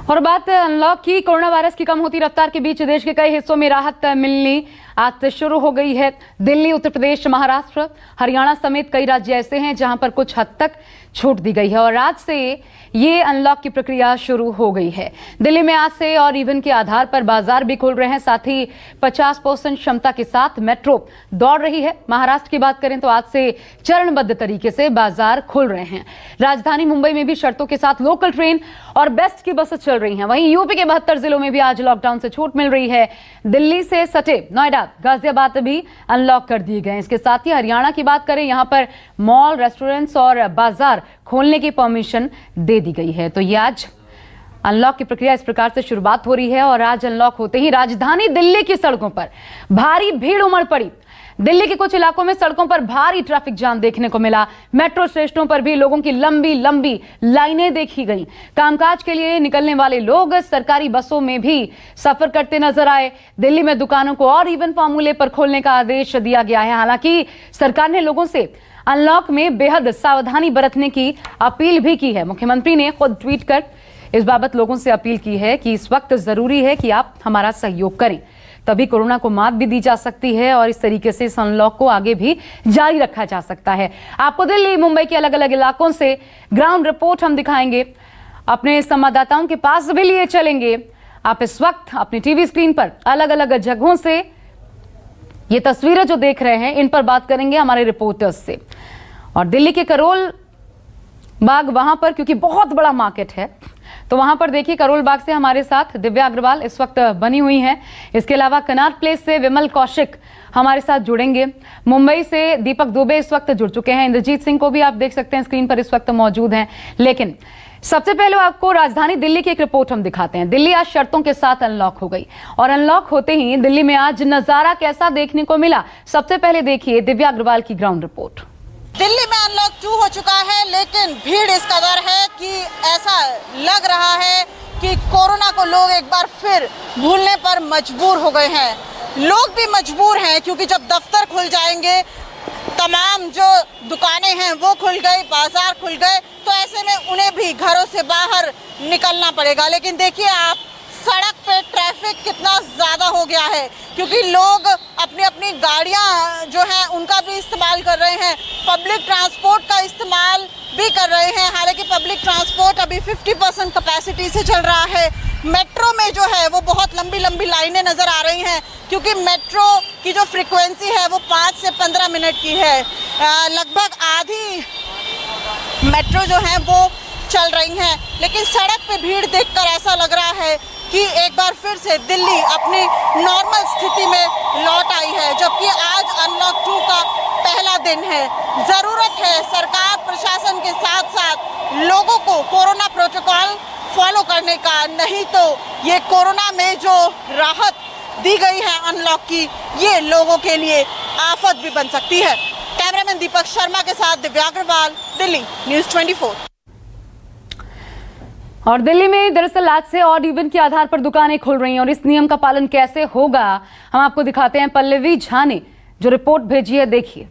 और बात अनलॉक की। कोरोना वायरस की कम होती रफ्तार के बीच देश के कई हिस्सों में राहत मिलनी आज से शुरू हो गई है। दिल्ली, उत्तर प्रदेश, महाराष्ट्र, हरियाणा समेत कई राज्य ऐसे हैं जहां पर कुछ हद तक छूट दी गई है और आज से ये अनलॉक की प्रक्रिया शुरू हो गई है। दिल्ली में आज से और इवन के आधार पर बाजार भी खुल रहे हैं, साथ ही 50% क्षमता के साथ मेट्रो दौड़ रही है। महाराष्ट्र की बात करें तो आज से चरणबद्ध तरीके से बाजार खुल रहे हैं। राजधानी मुंबई में भी शर्तों के साथ लोकल ट्रेन और बेस्ट की बसें चल रही हैं। वहीं यूपी के 72 जिलों में भी आज लॉकडाउन से छूट मिल रही है। दिल्ली से सटे नोएडा, गाजियाबाद भी अनलॉक कर दिए गए। इसके साथ ही हरियाणा की बात करें, यहां पर मॉल, रेस्टोरेंट्स और बाजार खोलने की परमिशन दे दी गई है। तो ये आज अनलॉक की प्रक्रिया इस प्रकार से शुरुआत हो रही है और आज अनलॉक होते ही राजधानी दिल्ली की सड़कों पर भारी भीड़ उमड़ पड़ी। दिल्ली के कुछ इलाकों में सड़कों पर भारी ट्रैफिक जाम देखने को मिला। मेट्रो स्टेशनों पर भी लोगों की लंबी लंबी लाइनें देखी गईं। कामकाज के लिए निकलने वाले लोग सरकारी बसों में भी सफर करते नजर आए। दिल्ली में दुकानों को और इवन फॉर्मूले पर खोलने का आदेश दिया गया है। हालांकि सरकार ने लोगों से अनलॉक में बेहद सावधानी बरतने की अपील भी की है। मुख्यमंत्री ने खुद ट्वीट कर इस बाबत लोगों से अपील की है कि इस वक्त जरूरी है कि आप हमारा सहयोग करें, तभी कोरोना को मात भी दी जा सकती है और इस तरीके से इस अनलॉक को आगे भी जारी रखा जा सकता है। आपको दिल्ली, मुंबई के अलग अलग इलाकों से ग्राउंड रिपोर्ट हम दिखाएंगे, अपने संवाददाताओं के पास भी लिए चलेंगे। आप इस वक्त अपनी टीवी स्क्रीन पर अलग अलग जगहों से ये तस्वीरें जो देख रहे हैं, इन पर बात करेंगे हमारे रिपोर्टर्स से। और दिल्ली के करोल बाग, वहां पर क्योंकि बहुत बड़ा मार्केट है, तो वहां पर देखिए करोल बाग से हमारे साथ दिव्या अग्रवाल इस वक्त बनी हुई हैं। इसके अलावा कनाट प्लेस से विमल कौशिक हमारे साथ जुड़ेंगे। मुंबई से दीपक दुबे इस वक्त जुड़ चुके हैं। इंद्रजीत सिंह को भी आप देख सकते हैं स्क्रीन पर इस वक्त मौजूद हैं। लेकिन सबसे पहले आपको राजधानी दिल्ली की एक रिपोर्ट हम दिखाते हैं। दिल्ली आज शर्तों के साथ अनलॉक हो गई और अनलॉक होते ही दिल्ली में आज नजारा कैसा देखने को मिला, सबसे पहले देखिए दिव्या अग्रवाल की ग्राउंड रिपोर्ट। दिल्ली में अनलॉक 2 हो चुका है, लेकिन भीड़ इस कदर है कि ऐसा लग रहा है कि कोरोना को लोग एक बार फिर भूलने पर मजबूर हो गए हैं। लोग भी मजबूर हैं क्योंकि जब दफ्तर खुल जाएंगे, तमाम जो दुकानें हैं वो खुल गई, बाजार खुल गए, तो ऐसे में उन्हें भी घरों से बाहर निकलना पड़ेगा। लेकिन देखिए आप, सड़क पे ट्रैफिक कितना ज़्यादा हो गया है क्योंकि लोग अपनी अपनी गाड़ियां जो हैं उनका भी इस्तेमाल कर रहे हैं, पब्लिक ट्रांसपोर्ट का इस्तेमाल भी कर रहे हैं। हालांकि पब्लिक ट्रांसपोर्ट अभी 50% कैपेसिटी से चल रहा है। मेट्रो में जो है वो बहुत लंबी लंबी लाइनें नज़र आ रही हैं क्योंकि मेट्रो की जो फ्रिक्वेंसी है वो 5 से 15 मिनट की है। लगभग आधी मेट्रो जो है वो चल रही हैं, लेकिन सड़क पे भीड़ देखकर ऐसा लग रहा है कि एक बार फिर से दिल्ली अपनी नॉर्मल स्थिति में लौट आई है, जबकि आज अनलॉक 2 का पहला दिन है। ज़रूरत है सरकार प्रशासन के साथ साथ लोगों को कोरोना प्रोटोकॉल फॉलो करने का, नहीं तो ये कोरोना में जो राहत दी गई है अनलॉक की, ये लोगों के लिए आफत भी बन सकती है। कैमरामैन दीपक शर्मा के साथ दिव्या अग्रवाल, दिल्ली, न्यूज़ 24। और दिल्ली में दरअसल आज से ऑड इवन के आधार पर दुकानें खुल रही हैं और इस नियम का पालन कैसे होगा हम आपको दिखाते हैं। पल्लवी झा ने जो रिपोर्ट भेजी है, देखिए।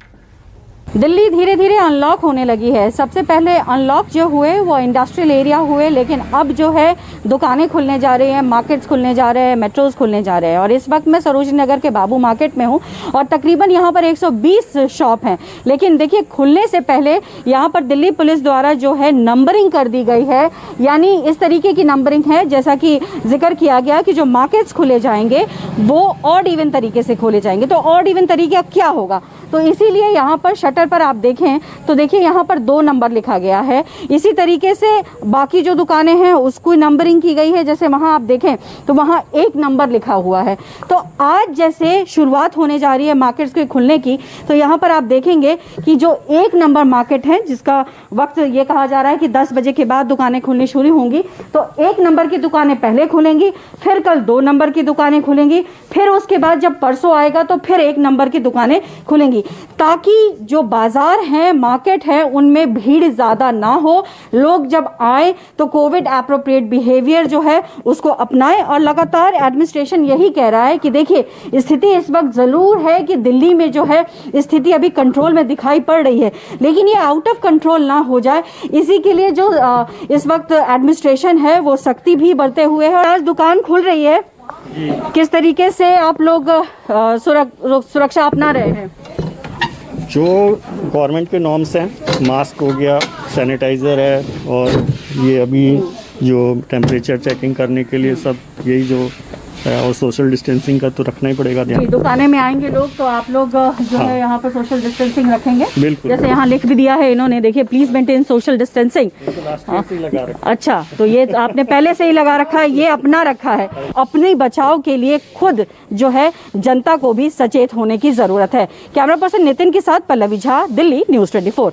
दिल्ली धीरे धीरे अनलॉक होने लगी है। सबसे पहले अनलॉक जो हुए वो इंडस्ट्रियल एरिया हुए, लेकिन अब जो है दुकानें खुलने जा रही हैं, मार्केट्स खुलने जा रहे हैं, मेट्रोज खुलने जा रहे हैं। और इस वक्त मैं सरोजनी नगर के बाबू मार्केट में हूँ और तकरीबन यहाँ पर 120 शॉप हैं। लेकिन देखिए, खुलने से पहले यहाँ पर दिल्ली पुलिस द्वारा जो है नंबरिंग कर दी गई है, यानी इस तरीके की नंबरिंग है जैसा कि जिक्र किया गया कि जो मार्केट्स खुले जाएंगे वो ऑड इवन तरीके से खोले जाएंगे। तो ऑड इवन तरीका क्या होगा, तो इसीलिए यहाँ पर शटर पर आप देखें तो देखिए यहाँ पर 2 नंबर लिखा गया है। इसी तरीके से बाकी जो दुकानें हैं उसको नंबरिंग की गई है। जैसे वहाँ आप देखें तो वहाँ 1 नंबर लिखा हुआ है। तो आज जैसे शुरुआत होने जा रही है मार्केट्स के खुलने की, तो यहाँ पर आप देखेंगे कि जो 1 नंबर मार्केट है जिसका वक्त ये कहा जा रहा है कि 10 बजे के बाद दुकानें खुलनी शुरू होंगी, तो 1 नंबर की दुकानें पहले खुलेंगी, फिर कल 2 नंबर की दुकानें खुलेंगी, फिर उसके बाद जब परसों आएगा तो फिर 1 नंबर की दुकानें खुलेंगी। ताकि जो बाजार है, मार्केट है, उनमें भीड़ ज़्यादा ना हो। लोग जब आए तो कोविड एप्रोप्रिएट बिहेवियर जो है उसको अपनाएं। और लगातार एडमिनिस्ट्रेशन यही कह रहा है कि देखिए स्थिति इस वक्त ज़रूर है कि दिल्ली में जो है स्थिति अभी कंट्रोल में दिखाई पड़ रही है, लेकिन ये आउट ऑफ कंट्रोल ना हो जाए, इसी के लिए जो इस वक्त एडमिनिस्ट्रेशन है वो सख्ती भी बरते हुए है। आज दुकान खुल रही है, किस तरीके से आप लोग सुरक्षा अपना रहे हैं? जो गवर्नमेंट के नॉर्म्स हैं, मास्क हो गया, सैनिटाइज़र है, और ये अभी जो टेम्परेचर चेकिंग करने के लिए सब यही जो और सोशल डिस्टेंसिंग का तो रखना ही पड़ेगा ध्यान। दुकानें में आएंगे लोग तो आप लोग जो है यहाँ पर सोशल डिस्टेंसिंग रखेंगे? बिल्कुल, जैसे यहाँ लिख भी दिया है इन्होंने, देखिए प्लीज मेंटेन सोशल डिस्टेंसिंग। लगा रखा। अच्छा, तो ये आपने पहले से ही लगा रखा है, ये अपना रखा है। अपने बचाव के लिए खुद जो है जनता को भी सचेत होने की जरूरत है। कैमरा पर्सन नितिन के साथ पल्लवी झा, दिल्ली न्यूज़ 24।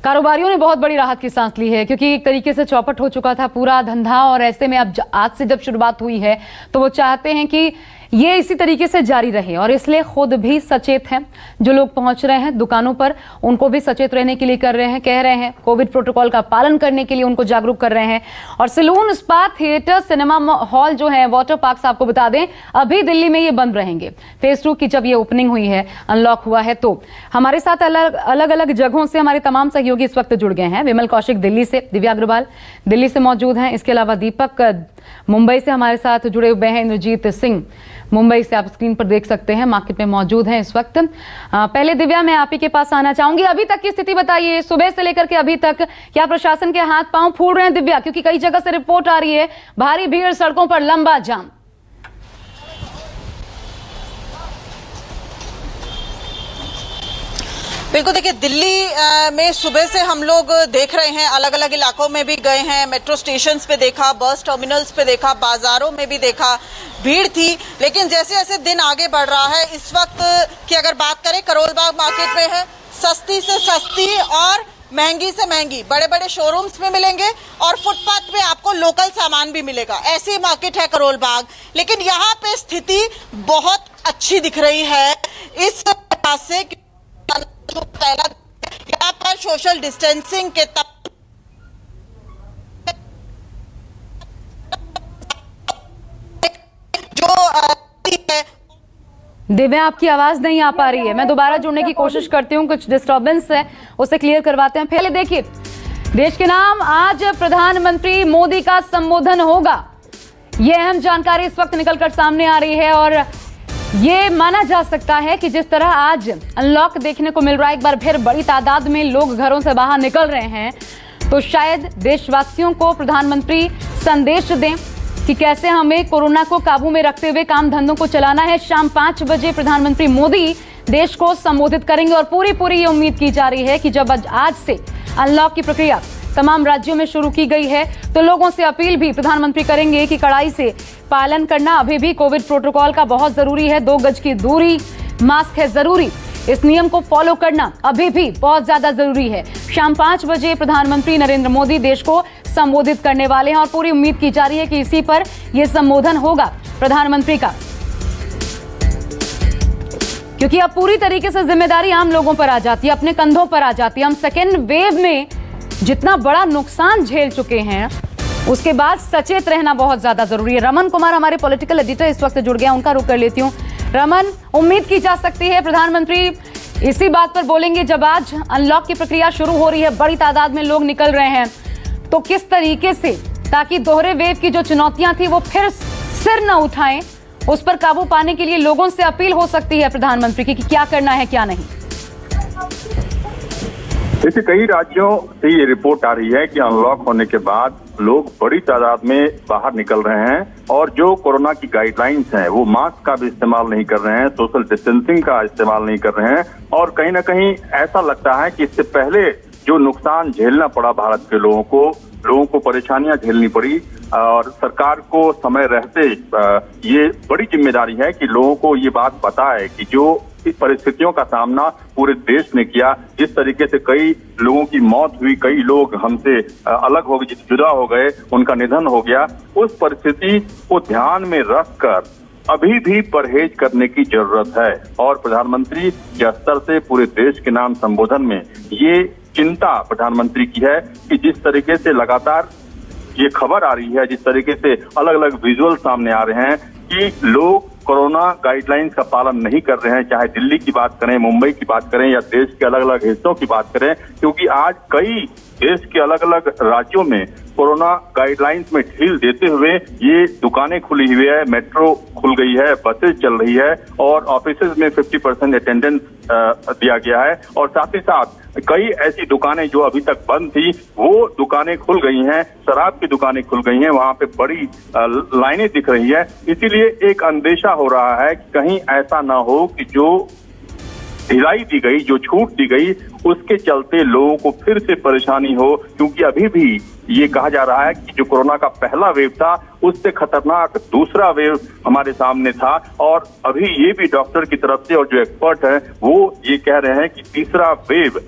कारोबारियों ने बहुत बड़ी राहत की सांस ली है, क्योंकि एक तरीके से चौपट हो चुका था पूरा धंधा, और ऐसे में अब आज से जब शुरुआत हुई है तो वो चाहते हैं कि ये इसी तरीके से जारी रहे, और इसलिए खुद भी सचेत हैं। जो लोग पहुंच रहे हैं दुकानों पर, उनको भी सचेत रहने के लिए कर रहे हैं, कह रहे हैं कोविड प्रोटोकॉल का पालन करने के लिए उनको जागरूक कर रहे हैं। और salon, spa, theatre, cinema hall जो है, वाटर पार्क, आपको बता दें अभी दिल्ली में ये बंद रहेंगे। फेज 2 की जब ये ओपनिंग हुई है, अनलॉक हुआ है, तो हमारे साथ अलग अलग जगहों से हमारे तमाम सहयोगी इस वक्त जुड़ गए हैं। विमल कौशिक दिल्ली से, दिव्या अग्रवाल दिल्ली से मौजूद हैं, इसके अलावा दीपक मुंबई से हमारे साथ जुड़े हुए हैं, इंद्रजीत सिंह मुंबई से आप स्क्रीन पर देख सकते हैं, मार्केट में मौजूद हैं इस वक्त। पहले दिव्या, मैं आप ही के पास आना चाहूंगी, अभी तक की स्थिति बताइए, सुबह से लेकर के अभी तक क्या प्रशासन के हाथ पांव फूल रहे हैं दिव्या? क्योंकि कई जगह से रिपोर्ट आ रही है भारी भीड़, सड़कों पर लंबा जाम। बिल्कुल, देखिए दिल्ली में सुबह से हम लोग देख रहे हैं, अलग अलग इलाकों में भी गए हैं, मेट्रो स्टेशंस पे देखा, बस टर्मिनल्स पे देखा, बाजारों में भी देखा, भीड़ थी। लेकिन जैसे जैसे दिन आगे बढ़ रहा है, इस वक्त की अगर बात करें, करोल बाग मार्केट में है सस्ती से सस्ती और महंगी से महंगी, बड़े बड़े शोरूम्स में मिलेंगे और फुटपाथ पे आपको लोकल सामान भी मिलेगा। ऐसी मार्केट है करोल बाग, लेकिन यहाँ पे स्थिति बहुत अच्छी दिख रही है इस वजह से, तो पहला यहाँ पर सोशल डिस्टेंसिंग के जो है। दिव्या, आपकी आवाज नहीं आ पा रही है, मैं दोबारा जुड़ने की कोशिश करती हूँ, कुछ डिस्टर्बेंस है, उसे क्लियर करवाते हैं। पहले देखिए, देश के नाम आज प्रधानमंत्री मोदी का संबोधन होगा, ये अहम जानकारी इस वक्त निकलकर सामने आ रही है। और ये माना जा सकता है कि जिस तरह आज अनलॉक देखने को मिल रहा है, एक बार फिर बड़ी तादाद में लोग घरों से बाहर निकल रहे हैं, तो शायद देशवासियों को प्रधानमंत्री संदेश दें कि कैसे हमें कोरोना को काबू में रखते हुए काम धंधों को चलाना है। शाम 5 बजे प्रधानमंत्री मोदी देश को संबोधित करेंगे, और पूरी ये उम्मीद की जा रही है कि जब आज से अनलॉक की प्रक्रिया तमाम राज्यों में शुरू की गई है, तो लोगों से अपील भी प्रधानमंत्री करेंगे कि कड़ाई से पालन करना अभी भी कोविड प्रोटोकॉल का बहुत जरूरी है। 2 गज की दूरी, मास्क है जरूरी, इस नियम को फॉलो करना अभी भी बहुत ज्यादा जरूरी है। शाम 5 बजे प्रधानमंत्री नरेंद्र मोदी देश को संबोधित करने वाले हैं, और पूरी उम्मीद की जा रही है कि इसी पर यह संबोधन होगा प्रधानमंत्री का, क्योंकि अब पूरी तरीके से जिम्मेदारी आम लोगों पर आ जाती है, अपने कंधों पर आ जाती है। हम सेकेंड वेव में जितना बड़ा नुकसान झेल चुके हैं, उसके बाद सचेत रहना बहुत ज्यादा जरूरी है। रमन कुमार हमारे पॉलिटिकल एडिटर इस वक्त जुड़ गया, उनका रुख कर लेती हूँ। रमन, उम्मीद की जा सकती है प्रधानमंत्री इसी बात पर बोलेंगे जब आज अनलॉक की प्रक्रिया शुरू हो रही है, बड़ी तादाद में लोग निकल रहे हैं, तो किस तरीके से, ताकि दोहरे वेव की जो चुनौतियां थी वो फिर सिर न उठाएं, उस पर काबू पाने के लिए लोगों से अपील हो सकती है प्रधानमंत्री की कि क्या करना है क्या नहीं? जैसे कई राज्यों से ये रिपोर्ट आ रही है कि अनलॉक होने के बाद लोग बड़ी तादाद में बाहर निकल रहे हैं, और जो कोरोना की गाइडलाइंस हैं वो मास्क का भी इस्तेमाल नहीं कर रहे हैं, सोशल डिस्टेंसिंग का इस्तेमाल नहीं कर रहे हैं, और कहीं ना कहीं ऐसा लगता है कि इससे पहले जो नुकसान झेलना पड़ा भारत के लोगों को परेशानियां झेलनी पड़ी, और सरकार को समय रहते ये बड़ी जिम्मेदारी है कि लोगों को ये बात पता है कि जो इस परिस्थितियों का सामना पूरे देश ने किया, जिस तरीके से कई लोगों की मौत हुई, कई लोग हमसे अलग हो गए, जुदा हो गए, उनका निधन हो गया, उस परिस्थिति को ध्यान में रखकर अभी भी परहेज करने की जरूरत है। और प्रधानमंत्री के स्तर से पूरे देश के नाम संबोधन में ये चिंता प्रधानमंत्री की है कि जिस तरीके से लगातार ये खबर आ रही है, जिस तरीके से अलग अलग विजुअल सामने आ रहे हैं कि लोग कोरोना गाइडलाइंस का पालन नहीं कर रहे हैं, चाहे दिल्ली की बात करें, मुंबई की बात करें या देश के अलग अलग हिस्सों की बात करें, क्योंकि आज कई देश के अलग अलग राज्यों में कोरोना गाइडलाइंस में ढील देते हुए ये दुकानें खुली हुई है, मेट्रो खुल गई है, बसेज चल रही है और ऑफिसेज में 50% अटेंडेंस दिया गया है। और साथ ही साथ कई ऐसी दुकानें जो अभी तक बंद थी वो दुकानें खुल गई हैं, शराब की दुकानें खुल गई हैं, वहां पे बड़ी लाइनें दिख रही है। इसीलिए एक अंदेशा हो रहा है कि कहीं ऐसा ना हो कि जो ढिलाई दी गई, जो छूट दी गई, उसके चलते लोगों को फिर से परेशानी हो, क्योंकि अभी भी ये कहा जा रहा है कि जो कोरोना का पहला वेव था उससे खतरनाक दूसरा वेव हमारे सामने था। और अभी ये भी डॉक्टर की तरफ से और जो एक्सपर्ट हैं वो ये कह रहे हैं कि तीसरा वेव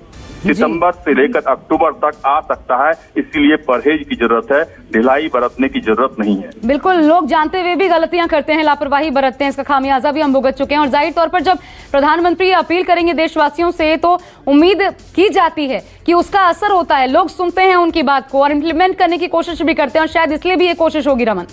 सितंबर से लेकर अक्टूबर तक आ सकता है, इसलिए परहेज की जरूरत है, ढिलाई बरतने की जरूरत नहीं है। बिल्कुल, लोग जानते हुए भी गलतियां करते हैं, लापरवाही बरतते हैं, इसका खामियाजा भी हम भुगत चुके हैं। और जाहिर तौर पर जब प्रधानमंत्री अपील करेंगे देशवासियों से तो उम्मीद की जाती है कि उसका असर होता है, लोग सुनते हैं उनकी बात को और इम्प्लीमेंट करने की कोशिश भी करते हैं, और शायद इसलिए भी ये कोशिश होगी। रमन,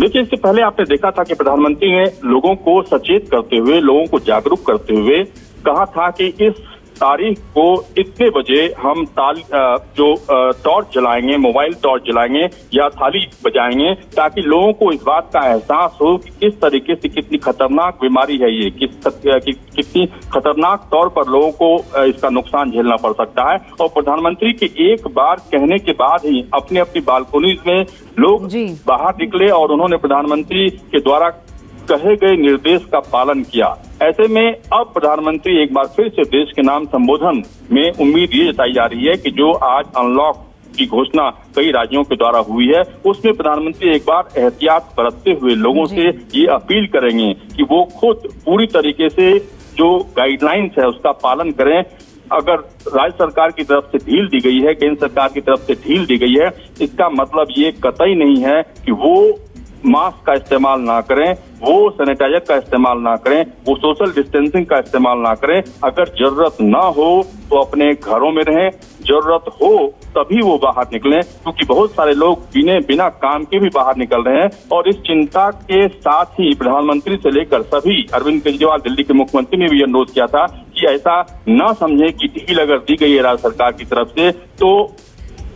देखिए, इससे पहले आपने देखा था कि प्रधानमंत्री ने लोगों को सचेत करते हुए, लोगों को जागरूक करते हुए कहा था कि इस तारीख को इतने बजे हम टॉर्च जलाएंगे, मोबाइल टॉर्च जलाएंगे या थाली बजाएंगे, ताकि लोगों को इस बात का एहसास हो कि किस तरीके से कितनी खतरनाक बीमारी है ये, कितनी खतरनाक तौर पर लोगों को इसका नुकसान झेलना पड़ सकता है। और प्रधानमंत्री के एक बार कहने के बाद ही अपनी अपनी बालकोनीज में लोग बाहर निकले और उन्होंने प्रधानमंत्री के द्वारा कहे गए निर्देश का पालन किया। ऐसे में अब प्रधानमंत्री एक बार फिर से देश के नाम संबोधन में उम्मीद ये जताई जा रही है कि जो आज अनलॉक की घोषणा कई राज्यों के द्वारा हुई है उसमें प्रधानमंत्री एक बार एहतियात बरतते हुए लोगों से ये अपील करेंगे कि वो खुद पूरी तरीके से जो गाइडलाइंस है उसका पालन करें। अगर राज्य सरकार की तरफ से ढील दी गई है, केंद्र सरकार की तरफ से ढील दी गई है, इसका मतलब ये कतई नहीं है कि वो मास्क का इस्तेमाल ना करें, वो सैनिटाइजर का इस्तेमाल ना करें, वो सोशल डिस्टेंसिंग का इस्तेमाल ना करें। अगर जरूरत ना हो तो अपने घरों में रहें, जरूरत हो तभी वो बाहर निकलें, क्योंकि बहुत सारे लोग बिना काम के भी बाहर निकल रहे हैं। और इस चिंता के साथ ही प्रधानमंत्री से लेकर सभी, अरविंद केजरीवाल दिल्ली के मुख्यमंत्री ने भी अनुरोध किया था कि ऐसा न समझे कि ढील अगर दी गई है राज्य सरकार की तरफ से तो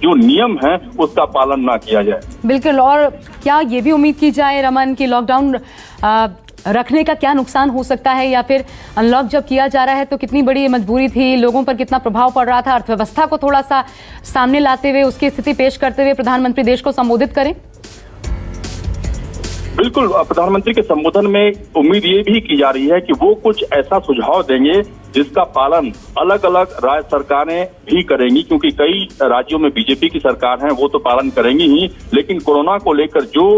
जो नियम है उसका पालन ना किया जाए। बिल्कुल, और क्या ये भी उम्मीद की जाए रमन कि लॉकडाउन रखने का क्या नुकसान हो सकता है, या फिर अनलॉक जब किया जा रहा है तो कितनी बड़ी मजबूरी थी, लोगों पर कितना प्रभाव पड़ रहा था, अर्थव्यवस्था को थोड़ा सा सामने लाते हुए उसकी स्थिति पेश करते हुए प्रधानमंत्री देश को संबोधित करें। बिल्कुल, प्रधानमंत्री के संबोधन में उम्मीद ये भी की जा रही है कि वो कुछ ऐसा सुझाव देंगे जिसका पालन अलग अलग राज्य सरकारें भी करेंगी, क्योंकि कई राज्यों में बीजेपी की सरकार है, वो तो पालन करेंगी ही, लेकिन कोरोना को लेकर जो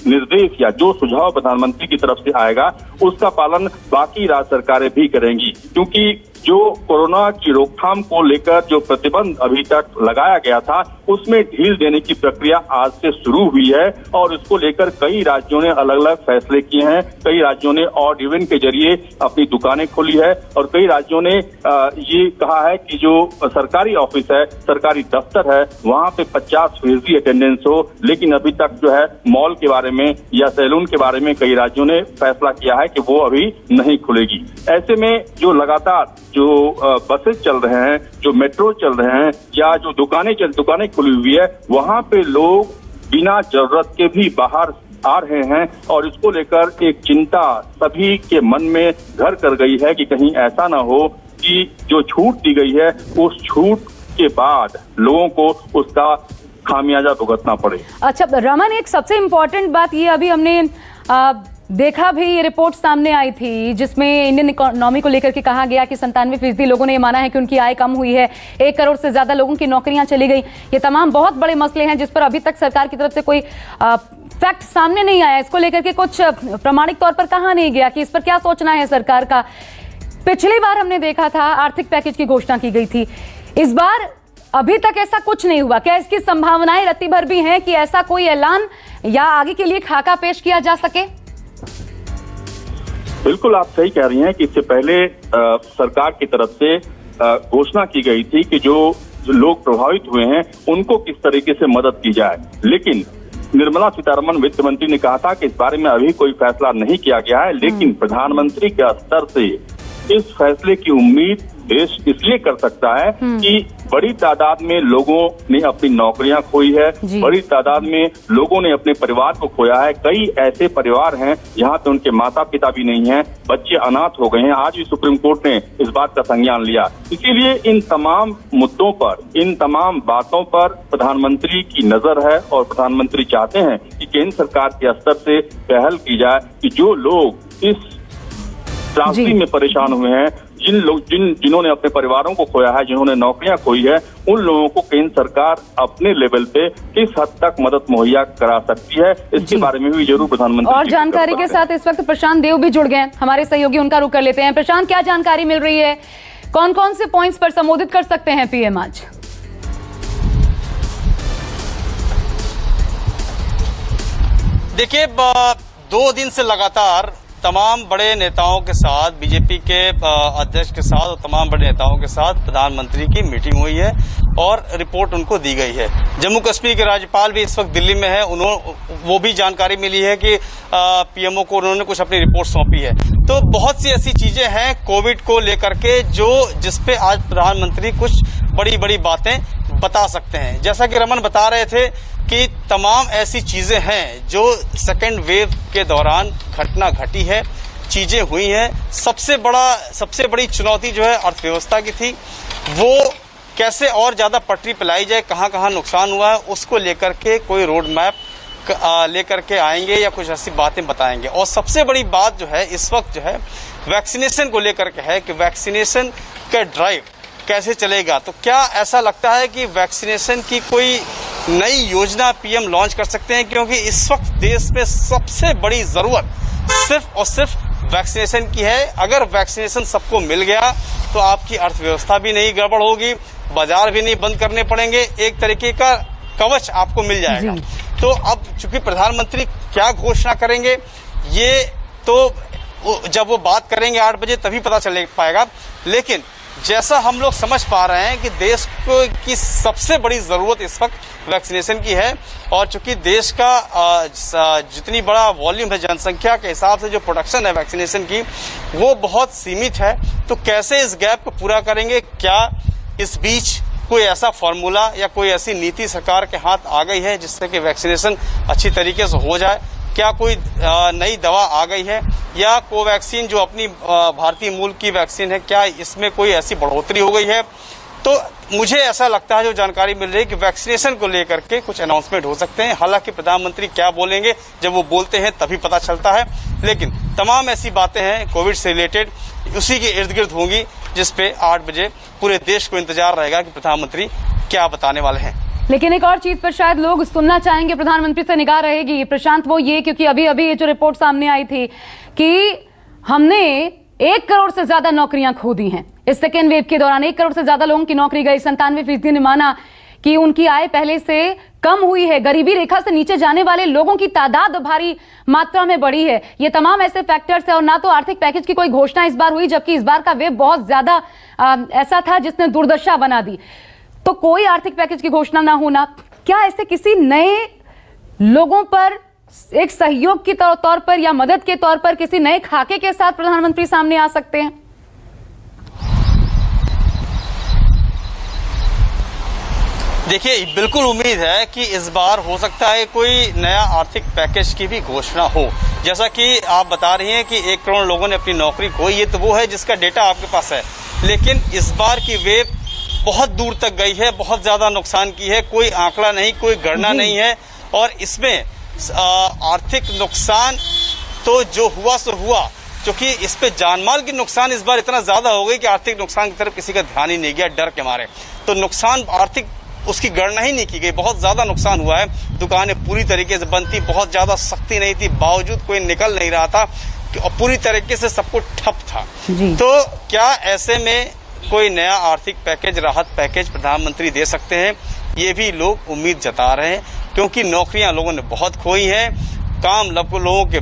निर्देश या जो सुझाव प्रधानमंत्री की तरफ से आएगा उसका पालन बाकी राज्य सरकारें भी करेंगी। क्योंकि जो कोरोना की रोकथाम को लेकर जो प्रतिबंध अभी तक लगाया गया था उसमें ढील देने की प्रक्रिया आज से शुरू हुई है और इसको लेकर कई राज्यों ने अलग अलग फैसले किए हैं। कई राज्यों ने ऑड इवन के जरिए अपनी दुकानें खोली है और कई राज्यों ने ये कहा है कि जो सरकारी ऑफिस है, सरकारी दफ्तर है, वहां पे 50% अटेंडेंस हो। लेकिन अभी तक जो है मॉल के बारे में या सैलून के बारे में कई राज्यों ने फैसला किया है कि वो अभी नहीं खुलेगी। ऐसे में जो लगातार जो बसेज चल रहे हैं, जो मेट्रो चल रहे हैं या जो दुकानें खुली हुई है, वहां पे लोग बिना जरूरत के भी बाहर आ रहे हैं और इसको लेकर एक चिंता सभी के मन में घर कर गई है कि कहीं ऐसा ना हो कि जो छूट दी गई है उस छूट के बाद लोगों को उसका खामियाजा भुगतना पड़े। अच्छा रमन, एक सबसे इम्पोर्टेंट बात ये अभी हमने देखा भी, ये रिपोर्ट सामने आई थी जिसमें इंडियन इकोनॉमी को लेकर के कहा गया कि 97% लोगों ने ये माना है कि उनकी आय कम हुई है, 1 करोड़ से ज्यादा लोगों की नौकरियां चली गई। ये तमाम बहुत बड़े मसले हैं जिस पर अभी तक सरकार की तरफ से कोई फैक्ट सामने नहीं आया, इसको लेकर के कुछ प्रमाणिक तौर पर कहा नहीं गया कि इस पर क्या सोचना है सरकार का। पिछली बार हमने देखा था आर्थिक पैकेज की घोषणा की गई थी, इस बार अभी तक ऐसा कुछ नहीं हुआ। क्या इसकी संभावनाएं रत्ती भर भी हैं कि ऐसा कोई ऐलान या आगे के लिए खाका पेश किया जा सके? बिल्कुल आप सही कह रही हैं कि इससे पहले सरकार की तरफ से घोषणा की गई थी कि जो लोग प्रभावित हुए हैं उनको किस तरीके से मदद की जाए, लेकिन निर्मला सीतारमण वित्त मंत्री ने कहा था कि इस बारे में अभी कोई फैसला नहीं किया गया है, लेकिन प्रधानमंत्री के स्तर से इस फैसले की उम्मीद देश इसलिए कर सकता है कि बड़ी तादाद में लोगों ने अपनी नौकरियां खोई है, बड़ी तादाद में लोगों ने अपने परिवार को खोया है। कई ऐसे परिवार हैं जहां पे उनके माता पिता भी नहीं हैं, बच्चे अनाथ हो गए हैं। आज भी सुप्रीम कोर्ट ने इस बात का संज्ञान लिया। इसीलिए इन तमाम मुद्दों पर, इन तमाम बातों पर प्रधानमंत्री की नजर है और प्रधानमंत्री चाहते हैं कि केंद्र सरकार के स्तर से पहल की जाए कि जो लोग इस त्रासदी में परेशान हुए हैं, जिन्होंने अपने परिवारों को खोया है, जिन्होंने नौकरियां खोई है, उन लोगों को केंद्र सरकार अपने लेवल पे किस हद तक मदद मुहैया करा सकती है, इसके बारे में भी जरूर प्रधानमंत्री। और जानकारी के साथ इस वक्त प्रशांत देव भी जुड़ गए हैं, हमारे सहयोगी, उनका रुख कर लेते हैं। प्रशांत, क्या जानकारी मिल रही है? कौन कौन से पॉइंट्स पर संबोधित कर सकते हैं पीएम आज? देखिए, 2 दिन से लगातार तमाम बड़े नेताओं के साथ, बीजेपी के अध्यक्ष के साथ और तमाम बड़े नेताओं के साथ प्रधानमंत्री की मीटिंग हुई है और रिपोर्ट उनको दी गई है। जम्मू कश्मीर के राज्यपाल भी इस वक्त दिल्ली में है, वो भी जानकारी मिली है कि पीएमओ को उन्होंने कुछ अपनी रिपोर्ट सौंपी है। तो बहुत सी ऐसी चीजें हैं कोविड को लेकर के जिसपे आज प्रधानमंत्री कुछ बड़ी बड़ी बातें बता सकते हैं। जैसा कि रमन बता रहे थे कि तमाम ऐसी चीजें हैं जो सेकेंड वेव के दौरान घटना घटी है, चीजें हुई हैं। सबसे बड़ी चुनौती जो है अर्थव्यवस्था की थी, वो कैसे और ज्यादा पटरी पे लाई जाए, कहां कहां नुकसान हुआ है, उसको लेकर के कोई रोड मैप लेकर के आएंगे या कुछ ऐसी बातें बताएंगे। और सबसे बड़ी बात जो है इस वक्त जो है वैक्सीनेशन को लेकर के है कि वैक्सीनेशन का ड्राइव कैसे चलेगा। तो क्या ऐसा लगता है कि वैक्सीनेशन की कोई नई योजना पीएम लॉन्च कर सकते हैं, क्योंकि इस वक्त देश में सबसे बड़ी जरूरत सिर्फ और सिर्फ वैक्सीनेशन की है। अगर वैक्सीनेशन सबको मिल गया तो आपकी अर्थव्यवस्था भी नहीं गड़बड़ होगी, बाजार भी नहीं बंद करने पड़ेंगे, एक तरीके का कवच आपको मिल जाएगा। तो अब चूंकि प्रधानमंत्री क्या घोषणा करेंगे, ये तो जब वो बात करेंगे 8 बजे तभी पता चल पाएगा। लेकिन जैसा हम लोग समझ पा रहे हैं कि देश को की सबसे बड़ी जरूरत इस वक्त वैक्सीनेशन की है, और चूंकि देश का जितनी बड़ा वॉल्यूम है जनसंख्या के हिसाब से जो प्रोडक्शन है वैक्सीनेशन की वो बहुत सीमित है। तो कैसे इस गैप को पूरा करेंगे? क्या इस बीच कोई ऐसा फॉर्मूला या कोई ऐसी नीति सरकार के हाथ आ गई है जिससे कि वैक्सीनेशन अच्छी तरीके से हो जाए? क्या कोई नई दवा आ गई है, या कोवैक्सीन जो अपनी भारतीय मूल की वैक्सीन है, क्या इसमें कोई ऐसी बढ़ोतरी हो गई है? तो मुझे ऐसा लगता है, जो जानकारी मिल रही है, कि वैक्सीनेशन को लेकर के कुछ अनाउंसमेंट हो सकते हैं। हालांकि प्रधानमंत्री क्या बोलेंगे, जब वो बोलते हैं तभी पता चलता है, लेकिन तमाम ऐसी बातें हैं कोविड से रिलेटेड उसी के इर्द गिर्द होंगी, जिसपे 8 बजे पूरे देश को इंतजार रहेगा कि प्रधानमंत्री क्या बताने वाले हैं। लेकिन एक और चीज पर शायद लोग सुनना चाहेंगे, प्रधानमंत्री से निगाह रहेगी प्रशांत, वो ये, क्योंकि अभी अभी ये जो रिपोर्ट सामने आई थी कि हमने 1 करोड़ से ज्यादा नौकरियां खो दी हैं इस सेकेंड वेव के दौरान। 1 करोड़ से ज्यादा लोगों की नौकरी गई। 97% ने माना कि उनकी आय पहले से कम हुई है। गरीबी रेखा से नीचे जाने वाले लोगों की तादाद भारी मात्रा में बढ़ी है। ये तमाम ऐसे फैक्टर्स है, और ना तो आर्थिक पैकेज की कोई घोषणा इस बार हुई, जबकि इस बार का वेव बहुत ज्यादा ऐसा था जिसने दुर्दशा बना दी। तो कोई आर्थिक पैकेज की घोषणा ना होना, क्या ऐसे किसी नए लोगों पर एक सहयोग के तौर पर या मदद के तौर पर किसी नए खाके के साथ प्रधानमंत्री सामने आ सकते हैं? देखिए, बिल्कुल उम्मीद है कि इस बार हो सकता है कोई नया आर्थिक पैकेज की भी घोषणा हो। जैसा कि आप बता रही हैं कि 1 करोड़ लोगों ने अपनी नौकरी खोई, ये तो वो है जिसका डेटा आपके पास है। लेकिन इस बार की वेव बहुत दूर तक गई है, बहुत ज्यादा नुकसान की है, कोई आंकड़ा नहीं, कोई गणना नहीं है। और इसमें आर्थिक नुकसान तो जो हुआ सो हुआ, क्योंकि इस पे जानमाल की नुकसान इस बार इतना ज्यादा हो गई कि आर्थिक नुकसान की तरफ किसी का ध्यान ही नहीं गया डर के मारे। तो नुकसान आर्थिक उसकी गणना ही नहीं की गई, बहुत ज्यादा नुकसान हुआ है। दुकानें पूरी तरीके से बंद थी, बहुत ज्यादा सख्ती नहीं थी, बावजूद कोई निकल नहीं रहा था और पूरी तरीके से सब कुछ ठप था। तो क्या ऐसे में कोई नया आर्थिक पैकेज, राहत पैकेज प्रधानमंत्री दे सकते हैं, ये भी लोग उम्मीद जता रहे हैं, क्योंकि नौकरियां लोगों ने बहुत खोई हैं, काम लोगों के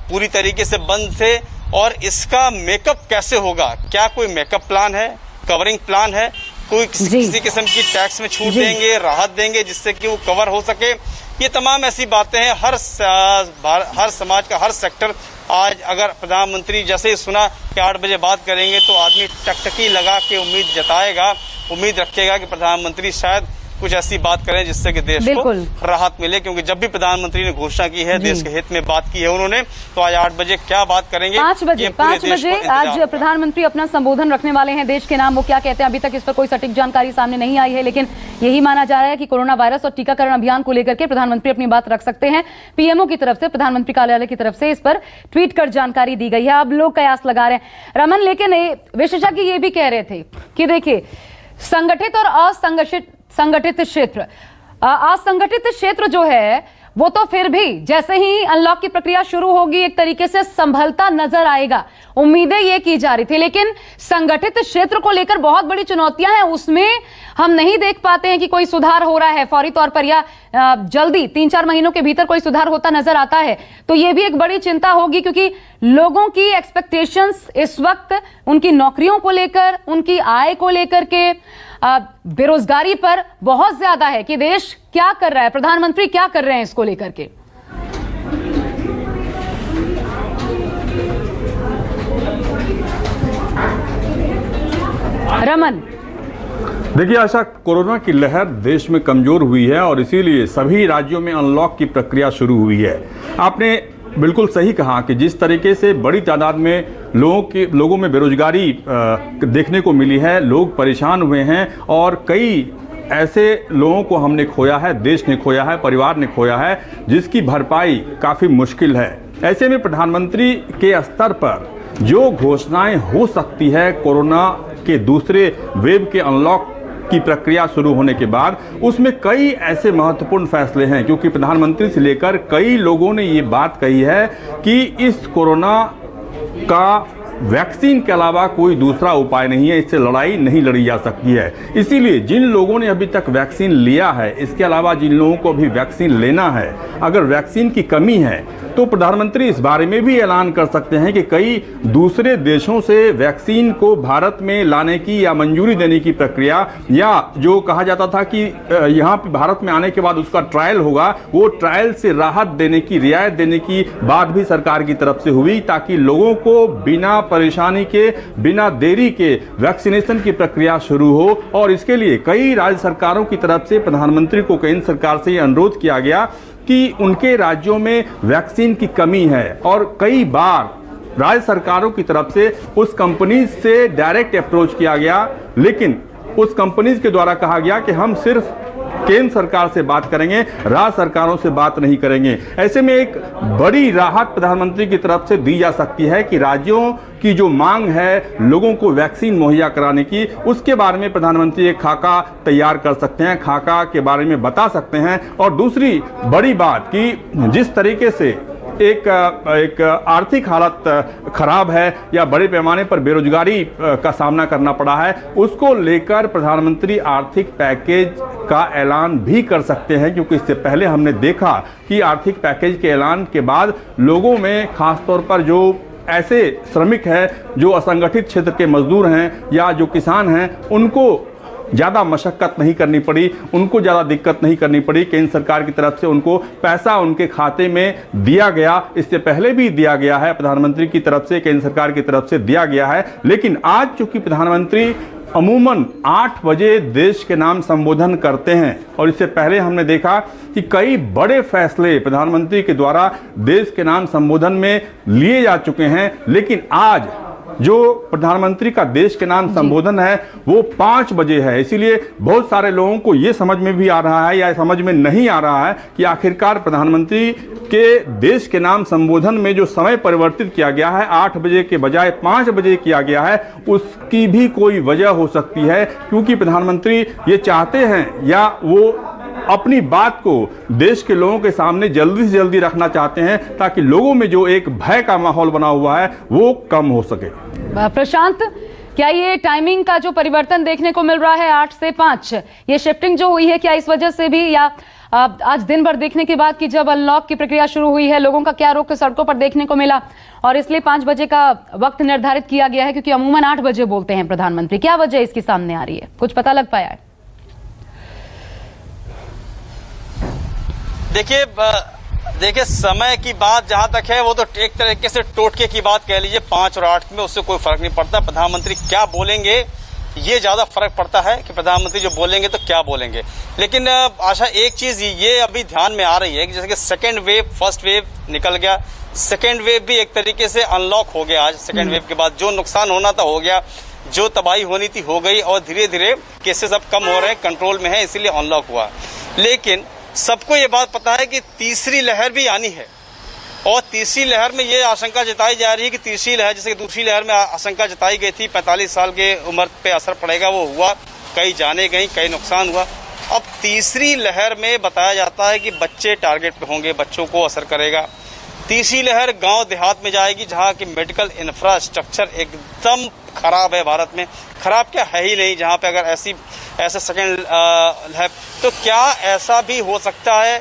पूरी तरीके से बंद थे। और इसका मेकअप कैसे होगा? क्या कोई मेकअप प्लान है, कवरिंग प्लान है? कोई किसी किस्म की टैक्स में छूट देंगे, राहत देंगे जिससे कि वो कवर हो सके? ये तमाम ऐसी बातें हैं। हर समाज का हर सेक्टर आज, अगर प्रधानमंत्री जैसे ही सुना कि 8 बजे बात करेंगे तो आदमी टकटकी लगा के उम्मीद जताएगा, उम्मीद रखेगा कि प्रधानमंत्री शायद कुछ ऐसी बात करें जिससे कि देश को राहत मिले। क्योंकि जब भी प्रधानमंत्री ने घोषणा की है, देश के हित में बात की है उन्होंने, तो आज 8 बजे क्या बात करेंगे? 5 बजे आज प्रधानमंत्री अपना संबोधन रखने वाले हैं देश के नाम। वो क्या कहते हैं अभी तक इस पर कोई सटीक जानकारी सामने नहीं आई है, लेकिन यही माना जा रहा है कि कोरोना वायरस और टीकाकरण अभियान को लेकर के प्रधानमंत्री अपनी बात रख सकते हैं। पीएमओ की तरफ से, प्रधानमंत्री कार्यालय की तरफ से इस पर ट्वीट कर जानकारी दी गई है। अब लोग कयास लगा रहे हैं रमन, लेकिन विशेषज्ञ ये भी कह रहे थे कि देखिए, संगठित और असंगठित क्षेत्र जो है वो तो फिर भी जैसे ही अनलॉक की प्रक्रिया शुरू होगी एक तरीके से संभलता नजर आएगा, उम्मीदें ये की जा रही थी। लेकिन संगठित क्षेत्र को लेकर बहुत बड़ी चुनौतियां हैं, उसमें हम नहीं देख पाते हैं कि कोई सुधार हो रहा है फौरी तौर पर, या जल्दी 3-4 महीनों के भीतर कोई सुधार होता नजर आता है। तो ये भी एक बड़ी चिंता होगी, क्योंकि लोगों की एक्सपेक्टेशंस इस वक्त उनकी नौकरियों को लेकर, उनकी आय को लेकर के, बेरोजगारी पर बहुत ज्यादा है कि देश क्या कर रहा है, प्रधानमंत्री क्या कर रहे हैं इसको लेकर के। रमन, देखिए आशा, कोरोना की लहर देश में कमजोर हुई है और इसीलिए सभी राज्यों में अनलॉक की प्रक्रिया शुरू हुई है। आपने बिल्कुल सही कहा कि जिस तरीके से बड़ी तादाद में लोगों में बेरोजगारी देखने को मिली है, लोग परेशान हुए हैं और कई ऐसे लोगों को हमने खोया है, देश ने खोया है, परिवार ने खोया है, जिसकी भरपाई काफ़ी मुश्किल है। ऐसे में प्रधानमंत्री के स्तर पर जो घोषणाएं हो सकती है कोरोना के दूसरे वेव के अनलॉक की प्रक्रिया शुरू होने के बाद, उसमें कई ऐसे महत्वपूर्ण फैसले हैं, क्योंकि प्रधानमंत्री से लेकर कई लोगों ने ये बात कही है कि इस कोरोना का वैक्सीन के अलावा कोई दूसरा उपाय नहीं है, इससे लड़ाई नहीं लड़ी जा सकती है। इसीलिए जिन लोगों ने अभी तक वैक्सीन लिया है, इसके अलावा जिन लोगों को अभी वैक्सीन लेना है, अगर वैक्सीन की कमी है तो प्रधानमंत्री इस बारे में भी ऐलान कर सकते हैं कि कई दूसरे देशों से वैक्सीन को भारत में लाने की या मंजूरी देने की प्रक्रिया, या जो कहा जाता था कि यहाँ पे भारत में आने के बाद उसका ट्रायल होगा, वो ट्रायल से राहत देने की, रियायत देने की बात भी सरकार की तरफ से हुई, ताकि लोगों को बिना परेशानी के, बिना देरी के वैक्सीनेशन की प्रक्रिया शुरू हो। और इसके लिए कई राज्य सरकारों की तरफ से प्रधानमंत्री को केंद्र सरकार से ये अनुरोध किया गया कि उनके राज्यों में वैक्सीन की कमी है, और कई बार राज्य सरकारों की तरफ से उस कंपनीज से डायरेक्ट अप्रोच किया गया, लेकिन उस कंपनीज के द्वारा कहा गया कि हम सिर्फ केंद्र सरकार से बात करेंगे, राज्य सरकारों से बात नहीं करेंगे। ऐसे में एक बड़ी राहत प्रधानमंत्री की तरफ से दी जा सकती है कि राज्यों की जो मांग है लोगों को वैक्सीन मुहैया कराने की, उसके बारे में प्रधानमंत्री एक खाका तैयार कर सकते हैं, खाका के बारे में बता सकते हैं। और दूसरी बड़ी बात कि जिस तरीके से एक आर्थिक हालत खराब है या बड़े पैमाने पर बेरोजगारी का सामना करना पड़ा है, उसको लेकर प्रधानमंत्री आर्थिक पैकेज का ऐलान भी कर सकते हैं, क्योंकि इससे पहले हमने देखा कि आर्थिक पैकेज के ऐलान के बाद लोगों में, खासतौर पर जो ऐसे श्रमिक हैं, जो असंगठित क्षेत्र के मजदूर हैं या जो किसान हैं, उनको ज़्यादा मशक्क़त नहीं करनी पड़ी, उनको ज़्यादा दिक्कत नहीं करनी पड़ी। केंद्र सरकार की तरफ से उनको पैसा उनके खाते में दिया गया, इससे पहले भी दिया गया है, प्रधानमंत्री की तरफ से, केंद्र सरकार की तरफ से दिया गया है। लेकिन आज चूंकि प्रधानमंत्री अमूमन 8 बजे देश के नाम संबोधन करते हैं, और इससे पहले हमने देखा कि कई बड़े फैसले प्रधानमंत्री के द्वारा देश के नाम संबोधन में लिए जा चुके हैं, लेकिन आज जो प्रधानमंत्री का देश के नाम संबोधन है वो 5 बजे है। इसीलिए बहुत सारे लोगों को ये समझ में भी आ रहा है या समझ में नहीं आ रहा है कि आखिरकार प्रधानमंत्री के देश के नाम संबोधन में जो समय परिवर्तित किया गया है, 8 बजे के बजाय 5 बजे किया गया है, उसकी भी कोई वजह हो सकती है, क्योंकि प्रधानमंत्री ये चाहते हैं या वो अपनी बात को देश के लोगों के सामने जल्दी से जल्दी रखना चाहते हैं, ताकि लोगों में जो एक भय का माहौल बना हुआ है वो कम हो सके। प्रशांत, क्या ये टाइमिंग का जो परिवर्तन देखने को मिल रहा है 8 से 5, ये शिफ्टिंग जो हुई है, क्या इस वजह से भी, या आज दिन भर देखने के बाद कि जब अनलॉक की प्रक्रिया शुरू हुई है लोगों का क्या रुख सड़कों पर देखने को मिला और इसलिए 5 बजे का वक्त निर्धारित किया गया है, क्योंकि अमूमन 8 बजे बोलते हैं प्रधानमंत्री, क्या वजह इसकी सामने आ रही है, कुछ पता लग पाया है? देखिए समय की बात जहां तक है वो तो एक तरीके से टोटके की बात कह लीजिए, 5 और 8 में उससे कोई फर्क नहीं पड़ता। प्रधानमंत्री क्या बोलेंगे ये ज्यादा फर्क पड़ता है कि प्रधानमंत्री जो बोलेंगे तो क्या बोलेंगे। लेकिन आशा एक चीज ये अभी ध्यान में आ रही है कि जैसे कि सेकेंड वेव, फर्स्ट वेव निकल गया, सेकेंड वेव भी एक तरीके से अनलॉक हो गया। आज सेकेंड वेव के बाद जो नुकसान होना था हो गया, जो तबाही होनी थी हो गई, और धीरे धीरे केसेस अब कम हो रहे हैं, कंट्रोल में है, इसीलिए अनलॉक हुआ। लेकिन सबको ये बात पता है कि तीसरी लहर भी आनी है, और तीसरी लहर में ये आशंका जताई जा रही है कि तीसरी लहर, जैसे कि दूसरी लहर में आशंका जताई गई थी 45 साल के उम्र पे असर पड़ेगा, वो हुआ, कई जाने गई, कई नुकसान हुआ। अब तीसरी लहर में बताया जाता है कि बच्चे टारगेट पे होंगे, बच्चों को असर करेगा। तीसरी लहर गांव देहात में जाएगी जहां की मेडिकल इंफ्रास्ट्रक्चर एकदम खराब है भारत में, खराब क्या है ही नहीं, जहां पे अगर ऐसे सेकेंड लहर, तो क्या ऐसा भी हो सकता है